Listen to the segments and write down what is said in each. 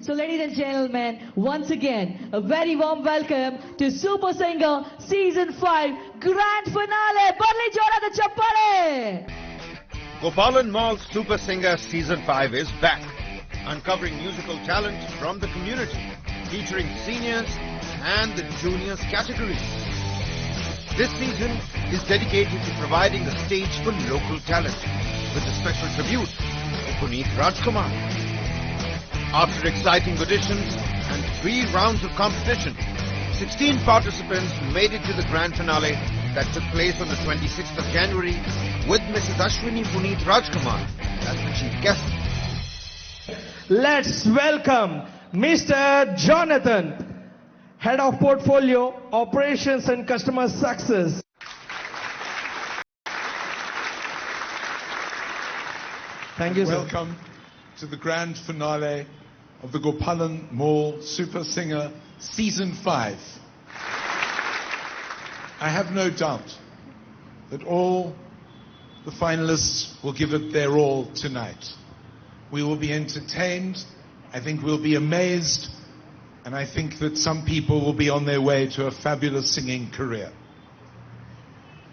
So ladies and gentlemen, once again, a very warm welcome to Super Singer Season 5 Grand Finale. Barli Jora the Chappale! Gopalan Mall Super Singer Season 5 is back, uncovering musical talent from the community, featuring seniors and the juniors categories. This season is dedicated to providing a stage for local talent, with a special tribute to Puneet Rajkumar. After exciting auditions and 3 rounds of competition, 16 participants made it to the grand finale that took place on the 26th of January with Mrs. Ashwini Puneet Rajkumar as the chief guest. Let's welcome Mr. Jonathan, Head of Portfolio, Operations and Customer Success. Thank you, sir. Welcome to the grand finale of the Gopalan Mall Super Singer Season 5. I have no doubt that all the finalists will give it their all tonight. We will be entertained, I think we'll be amazed, and I think that some people will be on their way to a fabulous singing career.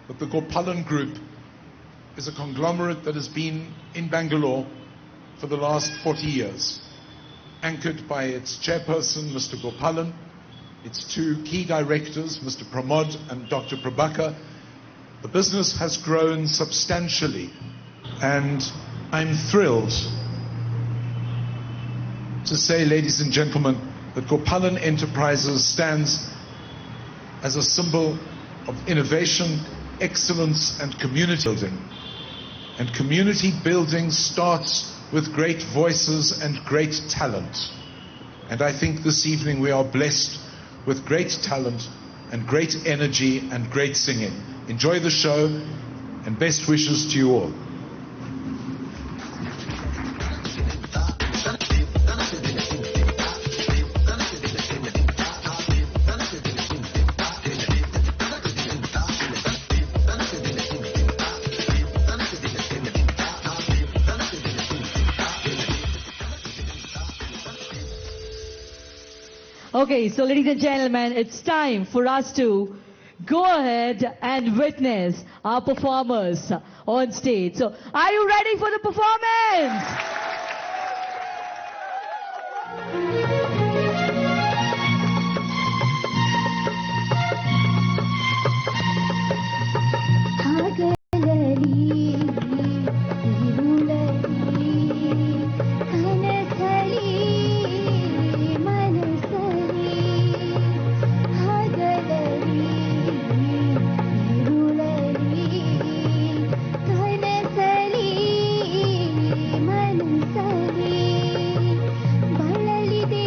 But the Gopalan Group is a conglomerate that has been in Bangalore for the last 40 years, anchored by its chairperson, Mr. Gopalan, its 2 key directors, Mr. Pramod and Dr. Prabhakar. The business has grown substantially, and I'm thrilled to say, ladies and gentlemen, that Gopalan Enterprises stands as a symbol of innovation, excellence, and community building. And community building starts with great voices and great talent. And I think this evening we are blessed with great talent and great energy and great singing. Enjoy the show and best wishes to you all. Okay, so ladies and gentlemen, it's time for us to go ahead and witness our performers on stage. So, are you ready for the performance? ಬಳಲಿದೆ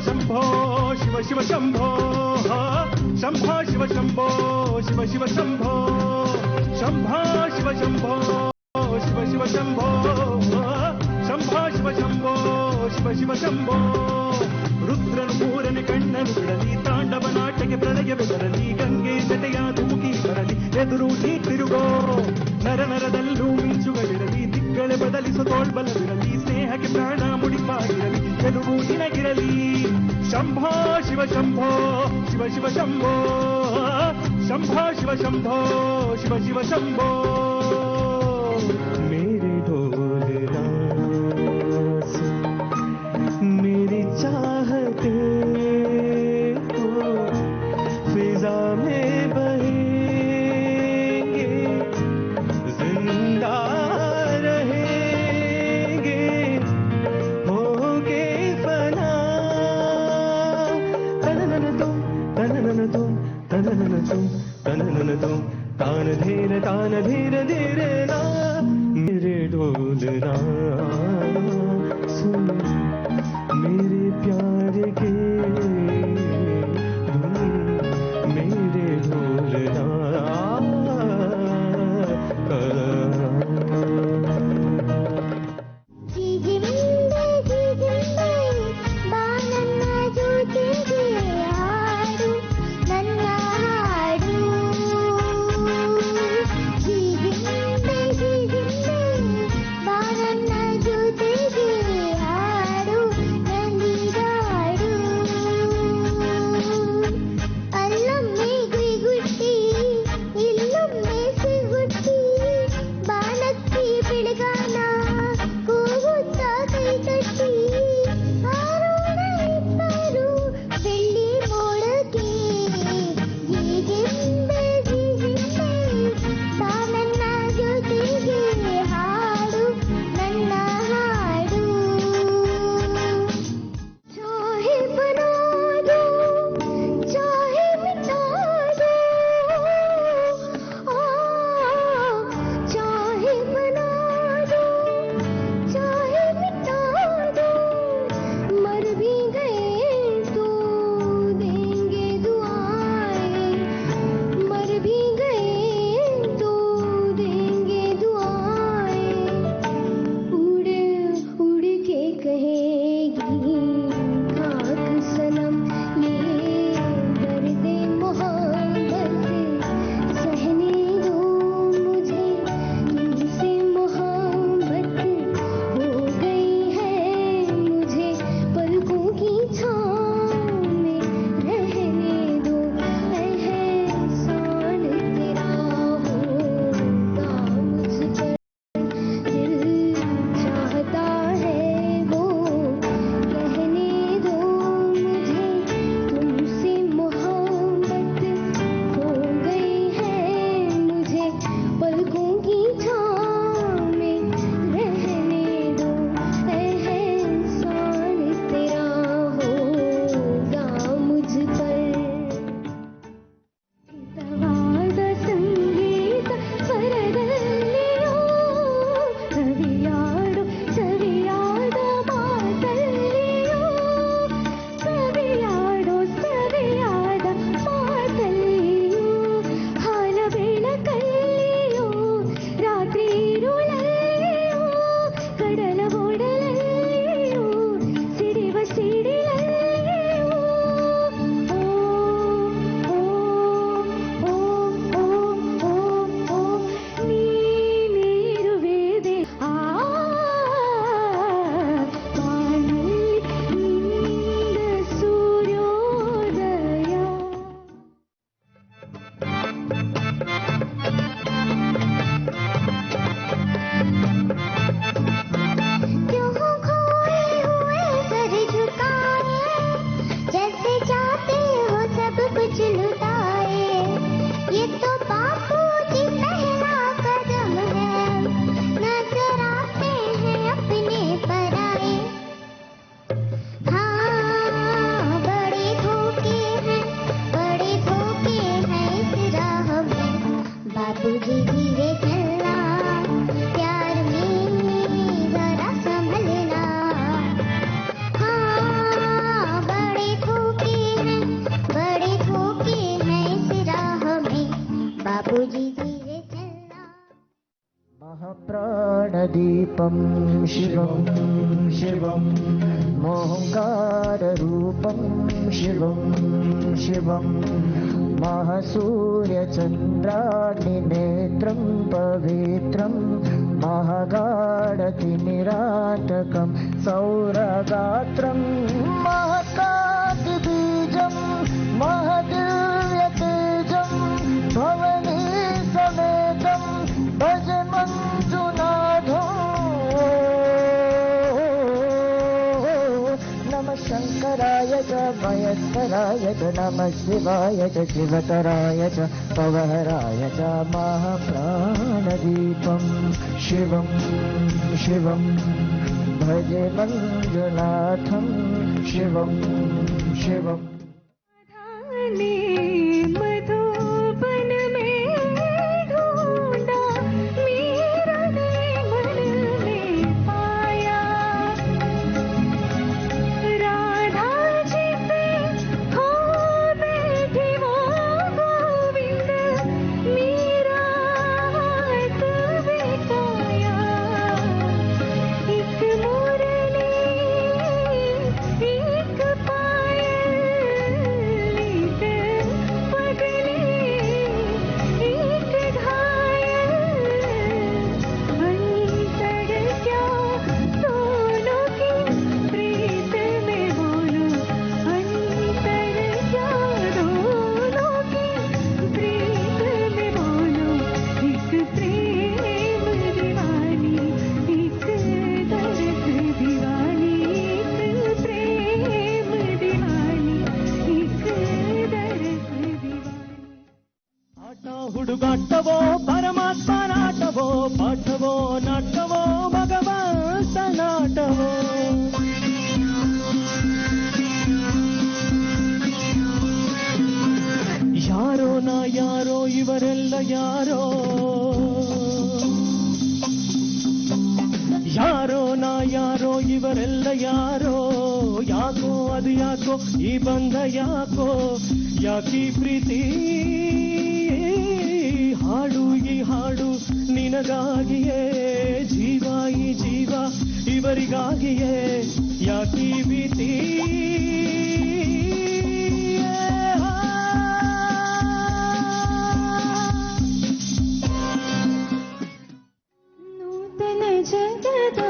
Shambho Shiv Shiv Shambho Shambho Shiv Shambho Shiv Shiv Shambho Shambho Shiv Shambho Shiv Shiv Shambho Shambho Shiv Shambho Shiv Shiv Shambho ರುದ್ರನು ಮೂರನೆ ಕಣ್ಣನು ಬಿಡಲಿ ತಾಂಡವ ನಾಟ್ಯಕ್ಕೆ ಪ್ರಳಯವೇ ಬರಲಿ ಗಂಗೆ ಜಟೆಯ ಧುಮುಕಿ ಬರಲಿ ಎದುರು ನೀ ತಿರುಗೋ ನರ ನರದಲ್ಲೂ ಮಿಂಚುಗಳಿರಲಿ ದಿಕ್ಕಳೆ ಬದಲಿಸೋ ತೋಳ್ಬಲವಿರಲಿ ಸ್ನೇಹಕ್ಕೆ ಪ್ರಾಣ ಮುಡಿಪಾಗಿರಲಿ ಗೆಲುವು ನಿನಗಿರಲಿ ಶಂಭೋ ಶಿವ ಶಂಭೋ ಶಿವ ಶಿವ ಶಂಭೋ ಶಂಭೋ ಶಿವ ಶಂಭೋ ಶಿವ ಶಿವ ಶಂಭೋ ಮೇರೆ ಢೋಲನಾ मेरी चाहते हो फिजा में बहेंगे जिंदा रहेंगे होगे फना तननन तुम तननन तुम तननन तुम तननन तुम तान धीरे धीरे ना मेरे ढोलना सुन मेरे प्यार के मेरे ढोलना बापूजी धीरे चलना। महाप्राणदीपं शिवं शिवं मोहङ्काररूपं शिवं शिवं महासूर्यचन्द्राग्निनेत्रं पवित्रं महागाढतिमिराटकं सौरगात्रं महकातिबीजं महदिव्यतेजं भवनी समेतं भज मंजुनाथो। नमः शंकराय च मयस्कराय च नमः शिवाय च शिवतराय च पवहराय च महाप्राणदीपं शिवं शिवं भजे मंजुनाथं शिवं शिवम्। मधुबन में ढूंढा मीरा ने मन में पाया। राधा जी पे हो बैठी वो गोविंद मीरा हाथ बिठाया। एक मुरली एक पायल एक पगली एक घायल। अंतर क्या दोनों की प्रीत में बोलो। अंतर क्या दोनों की प्रीत में बोलो। एक प्रेम दीवानी एक दर्द दीवानी। एक प्रेम दीवानी एक दर्द दीवानी। ಆಟ ಹುಡುಗಾಟವೋ ಪರಮಾತ್ಮನಾಟವೋ ಪಾಠವೋ ನಾಟವೋ ಭಗವಂತನಾಟವೋ. ಯಾರೋ ನಾ ಯಾರೋ ಇವರೆಲ್ಲ ಯಾರೋ. ಯಾರೋ ನಾ ಯಾರೋ ಇವರೆಲ್ಲ ಯಾರೋ. ಯಾಕೋ ಅದು ಯಾಕೋ ಈ ಬಂಧ ಯಾಕೋ ಯಾಕಿ ಪ್ರೀತಿ. ಹಾಡು ಈ ಹಾಡು ನಿನಗಾಗಿಯೇ ಜೀವ ಈ ಜೀವ ಇವರಿಗಾಗಿಯೇ ಯಾಕಿ ಭೀತಿ. ನೂತನ ಜಗದ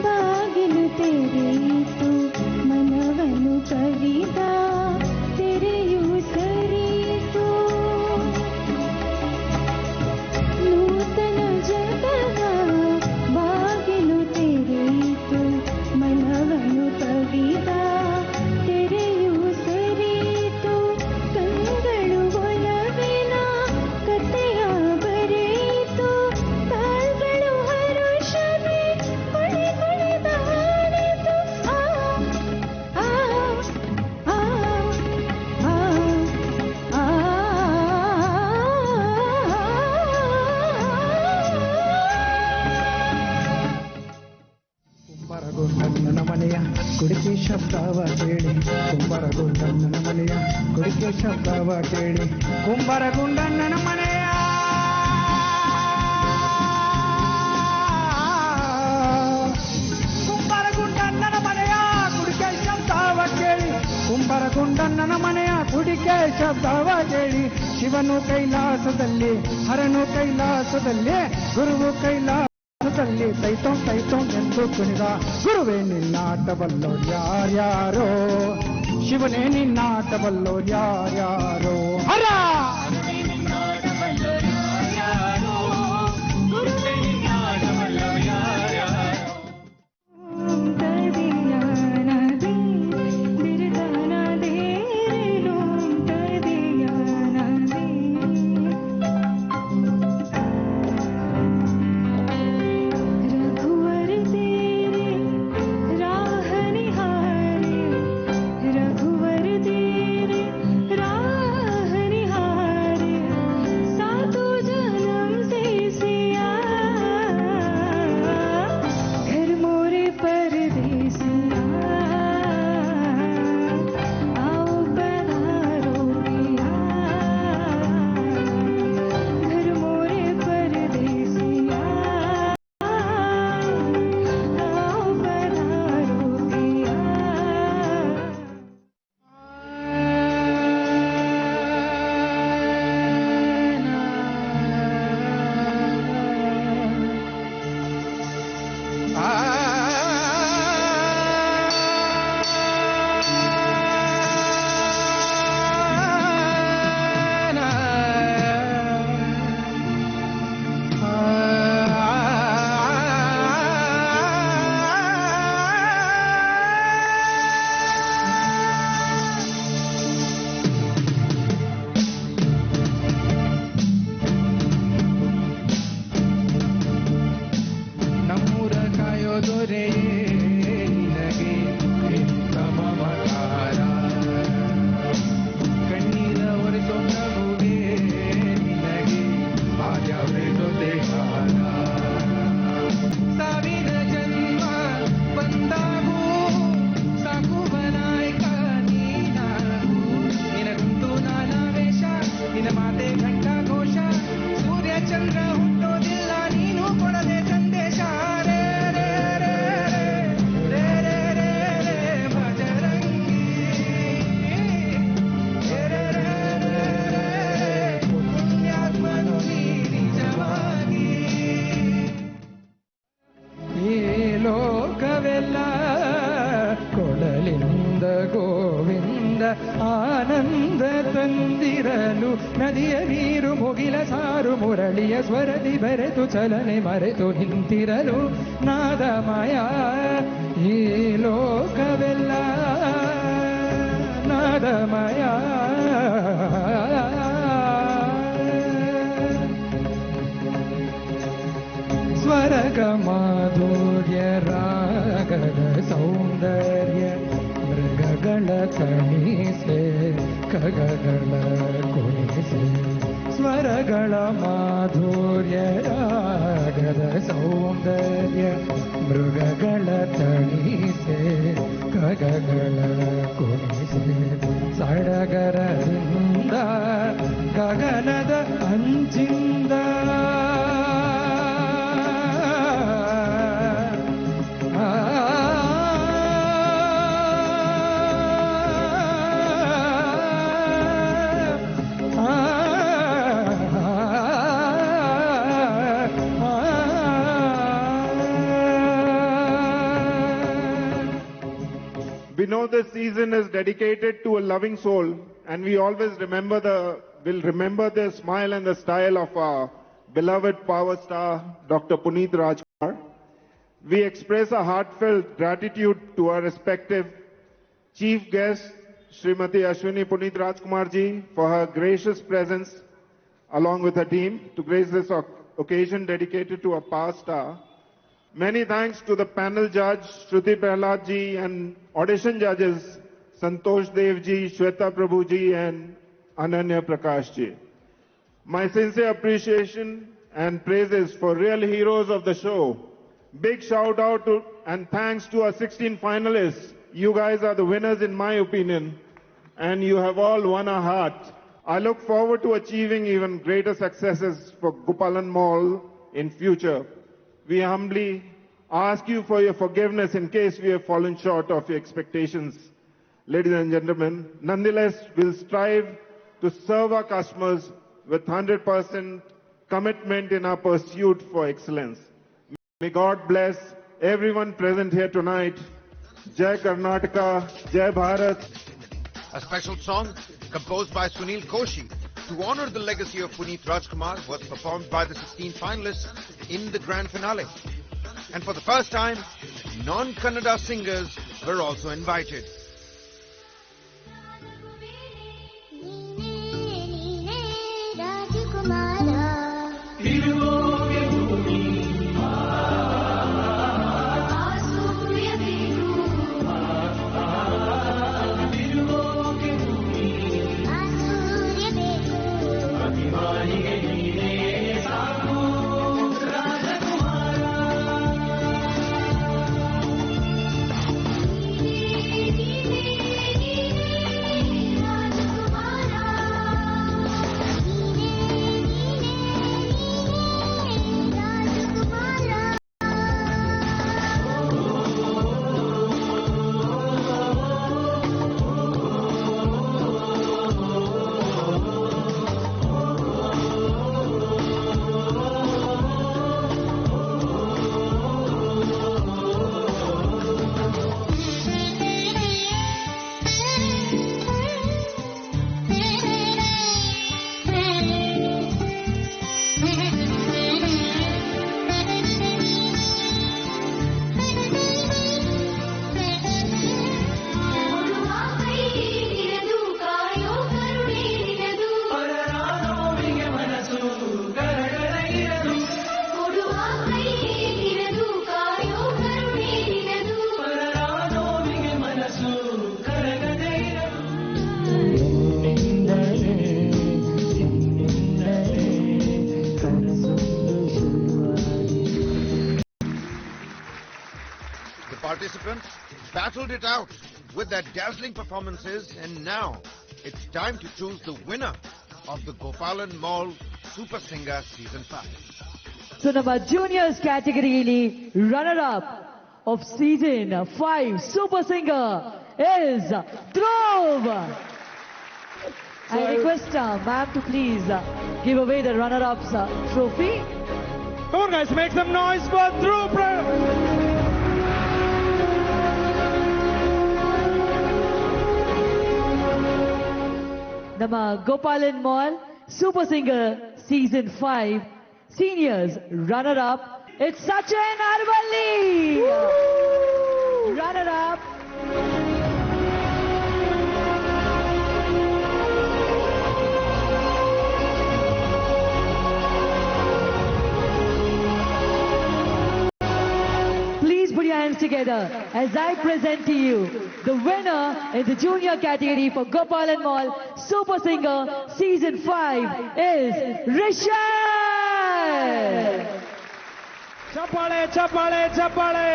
ಬಾಗಿಲು ತೆರೆಯಿತು ಮನವನ್ನು ಕವಿದ ತೆರೆಯು ಸರಿಯಿತು. ನೂತನ ಜಗದ ಬಾಗಿಲು ತೆರೆಯಿತು ಮನವನ್ನು ಕವಿದ ತೆರೆಯು ಸರಿಯಿತು. ಕಂಗಳು ಒಲವಿನ ಕಥೆಯ ಬರೆಯಿತು. ಕಾಲ್ಗಳು ಹರುಷವೇ ಕುಳಿ ಕುಳಿದಾಡಿತು. ಆ ಆ ಆ ಆ ಆ ಕುಂಬರಗೊಂಡನ ಮನೆಯ ಕುಡಿಕೆ ಶಬ್ದವ ಕೇಳಿ. ಕುಂಬರಗೊಂಡನ ಮನೆಯ ಕುಡಿಕೆ ಶಬ್ದವ ಕೇಳಿ. ಕುಂಬರಗೊಂಡನ ಮನೆಯ ಕುಂಬರಗೊಂಡನ ಮನೆಯ ಕುಡಿಕೆ ಶಬ್ದವ ಕೇಳಿ. ಕುಂಬರಗೊಂಡನ ಮನೆಯ ಕುಡಿಕೆ ಶಬ್ದವ ಕೇಳಿ. ಶಿವನು ಕೈಲಾಸದಲ್ಲಿ ಹರನು ಕೈಲಾಸದಲ್ಲಿ ಗುರುವು ಕೈಲಾಸದಲ್ಲಿ ತೈತೋಂ ತೈತೋಂ ಎಂದು ಕುಣಿದ. ಗುರುವೇ ನಿನ್ನಾಟಬಲ್ಲೋರು ಯಾರ್ಯಾರೋ. ಶಿವನೇ ನಿನ್ನಾಟಬಲ್ಲೋರು ಯಾರ್ಯಾರೋ. ಹರ रघुवर तेरे राह निहारे ಚಂದ್ರ ಹುಟ್ಟೋದಿಲ್ಲ ನೀನು ಕೊಡದೆ ಸಂದೇಶ ರೇ ರೇ ರೇ ರೇ ರೇ ರೇ ರೇ ಭಜರಂಗಿ ರೇ ರೇ ರೇ ರೇ ಪುಣ್ಯಾತ್ಮನು ನೀ ನಿಜವಾಗಿ ಈ ಲೋಕವೆಲ್ಲ ಕೊಡಲಿಂದ ಗೋವಿಂದ ಆನಂದ ತಂದಿರಲು ನದಿಯ ನೀರು ಮುಗಿಲ ಸಾರು ಮುರಳಿಯ ಸ್ವರದಿ ಬೆರೆತು ಚಲನೆ ಮರೆತು ನಿಂತಿರಲು ನಾದಮಯ ಈ ಲೋಕವೆಲ್ಲ ನಾದಮಯ ಸ್ವರಗ ಮಾಧುರ್ಯ ರಾಗದ ಸೌಂದರ್ಯ ಮೃಗಗಳ ತಣಿಸೆ ಖಗಗಳ ಕುಣಿಸೆ ಸ್ವರಗಳ ಮಾಧುರ್ಯ ರಾಗದ ಸೌಂದರ್ಯ ಮೃಗಗಳ ತಣಿಸೆ ಖಗಗಳ ಕುಣಿಸೆ ಸಡಗರದಿಂದ ಗಗನದ ಅಂಚಿಂದ We know this season is dedicated to a loving soul, and we always will remember the smile and the style of our beloved power star, Dr. Puneet Rajkumar. We express a heartfelt gratitude to our respective chief guest, Srimati Ashwini Puneet Rajkumar ji, for her gracious presence along with her team to grace this occasion dedicated to our power star. Many thanks to the panel judge, Shruti Prahlad ji, and audition judges, Santosh Dev ji, Shweta Prabhu ji, and Ananya Prakash ji. My sincere appreciation and praises for real heroes of the show. Big shout out to and thanks to our 16 finalists. You guys are the winners in my opinion, and you have all won our heart. I look forward to achieving even greater successes for Gopalan Mall in future. We humbly ask you for your forgiveness in case we have fallen short of your expectations, ladies and gentlemen. Nonetheless, we'll strive to serve our customers with 100% commitment in our pursuit for excellence. May God bless everyone present here tonight. Jai Karnataka, Jai Bharat. A special song composed by Sunil Koshi to honor the legacy of Puneet Rajkumar was performed by the 16 finalists in the grand finale. And for the first time, non-Kannada singers were also invited. Participants battled it out with their dazzling performances, and now it's time to choose the winner of the Gopalan Mall Super Singer Season 5. So ನಮ್ಮ juniors category runner-up of season 5 Super Singer is Dhruv. I request ma'am to please give away the runner-up's trophy. Come on guys, make some noise for Dhruv. ನಮ್ಮ Gopalan Mall Super Singer Season 5 Seniors runner-up, it's Sachin Arvalli. Runner-up. Please put your hands together as I present to you the winner in the junior category for Gopalan Mall Super Singer Season 5 is Rishabh. Chapale, chapale, chapale.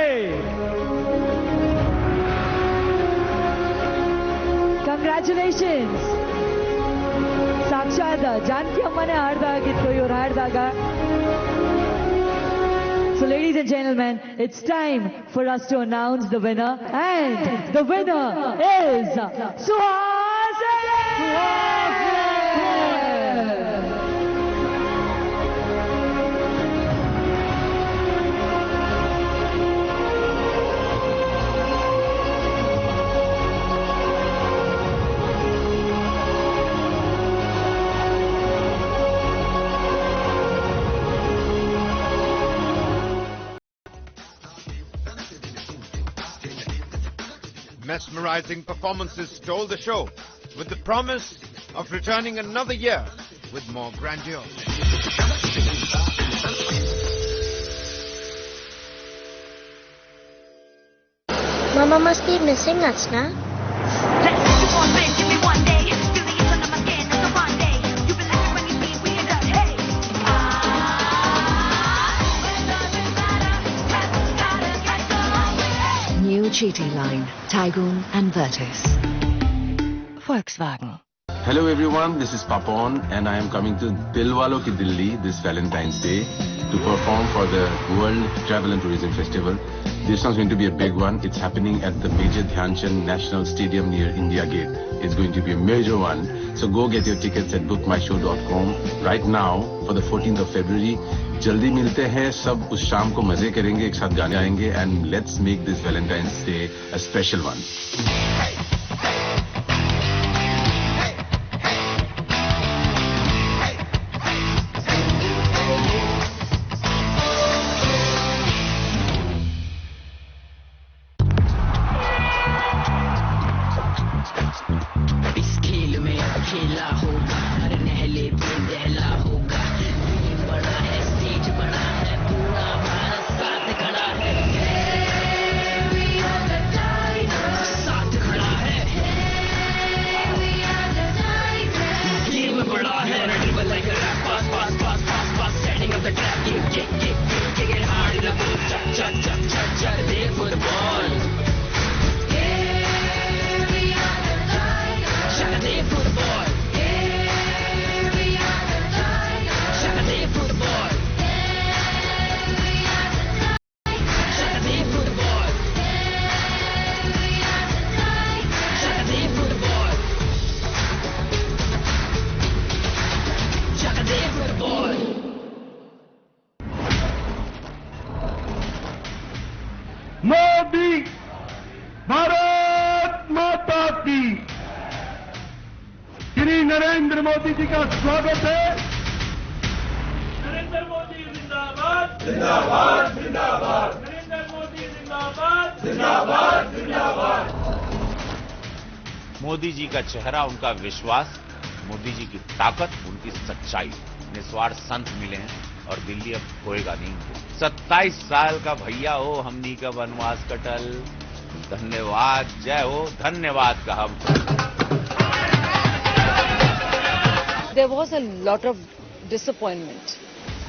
Congratulations. ಸಾಕ್ಷಾತ್ ಜಾನಕಿ ಅಮ್ಮನೇ ಹಾಡ್ದಾಗಿತ್ತು ಇವ್ರು ಹಾಡ್ದಾಗ. So ladies and gentlemen, it's time for us to announce the winner, and the winner is Suhasini. Mesmerizing performances stole the show with the promise of returning another year with more grandeur. Mama must be missing us, na? New GT line, Tygoon and Virtus. Volkswagen. Hello everyone, this is Papon and I am coming to Dilwalo Ki Dilli this Valentine's Day to perform for the World Travel and Tourism Festival. This one's going to be a big one. It's happening at the Major Dhyan Chand National Stadium near India Gate. It's going to be a major one. So go get your tickets at bookmyshow.com right now for the 14th of February. जल्दी मिलते हैं सब उस शाम को मजे करेंगे एक साथ गाने आएंगे and let's make this Valentine's Day a special one. इस खेल में खेला होगा हर नहले पे दहला होगा बड़ा है स्टेज बड़ा है पूरा भारत साथ खड़ा है साथ खड़ा है गेम बड़ा है dribble like a rap pass pass pass pass pass setting up the trap kick it hard in the booth chak they for the ball Shaka day for the boy. Shaka day for the boy. Shaka day for the boy. Shaka day for the boy. Shaka day for the boy. Modi Bharat माता की श्री नरेंद्र मोदी जी का स्वागत है नरेंद्र मोदी जिंदाबाद जिंदाबाद जिंदाबाद नरेंद्र मोदी जिंदाबाद जिंदाबाद जिंदाबाद मोदी जी का चेहरा उनका विश्वास, मोदी जी की ताकत, उनकी सच्चाई, निस्वार्थ संत मिले हैं और दिल्ली अब खोएगा नहीं। 27 साल का भैया हो हमनी का वनवास कटल, धन्यवाद, जय हो, धन्यवाद का हम। There was a lot of disappointment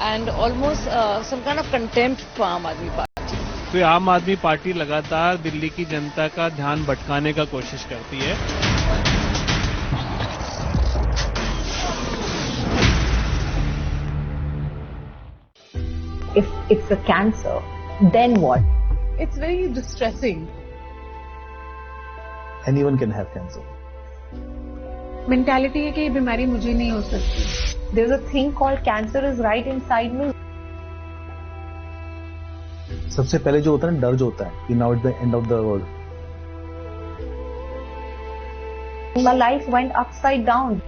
and almost some kind of contempt for Aam Aadmi Party. तो आम आदमी पार्टी लगातार दिल्ली की जनता का ध्यान भटकाने का कोशिश करती है। if it's a cancer, then what? It's very distressing. Anyone can have cancer. Mentality है कि ये बीमारी मुझे नहीं हो सकती. There's a thing called cancer is right inside me. सबसे पहले जो होता है ना, डर जो होता है कि now it's the end of the world. My life went upside down.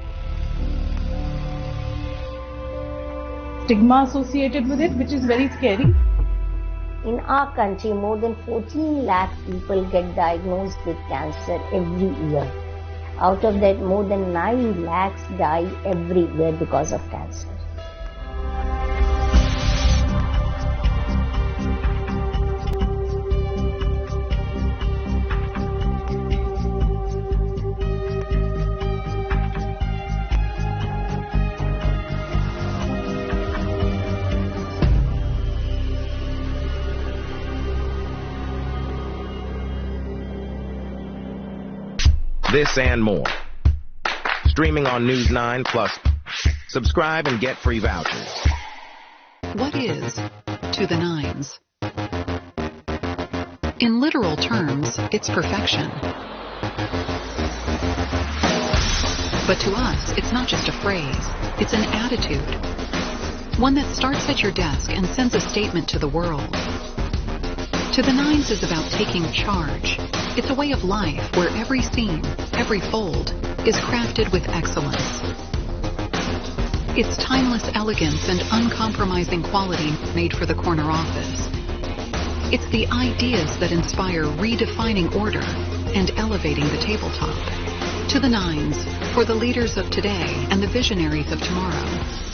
Stigma associated with it, which is very scary. In our country, more than 14 lakh people get diagnosed with cancer every year. Out of that, more than 9 lakhs die every year because of cancer. This and more. Streaming on News 9 Plus. Subscribe and get free vouchers. What is To the Nines? In literal terms, it's perfection. But to us, it's not just a phrase, it's an attitude. One that starts at your desk and sends a statement to the world. To the Nines is about taking charge. It's a way of life where every scene, every fold, is crafted with excellence. It's timeless elegance and uncompromising quality made for the corner office. It's the ideas that inspire redefining order and elevating the tabletop. To the Nines, for the leaders of today and the visionaries of tomorrow.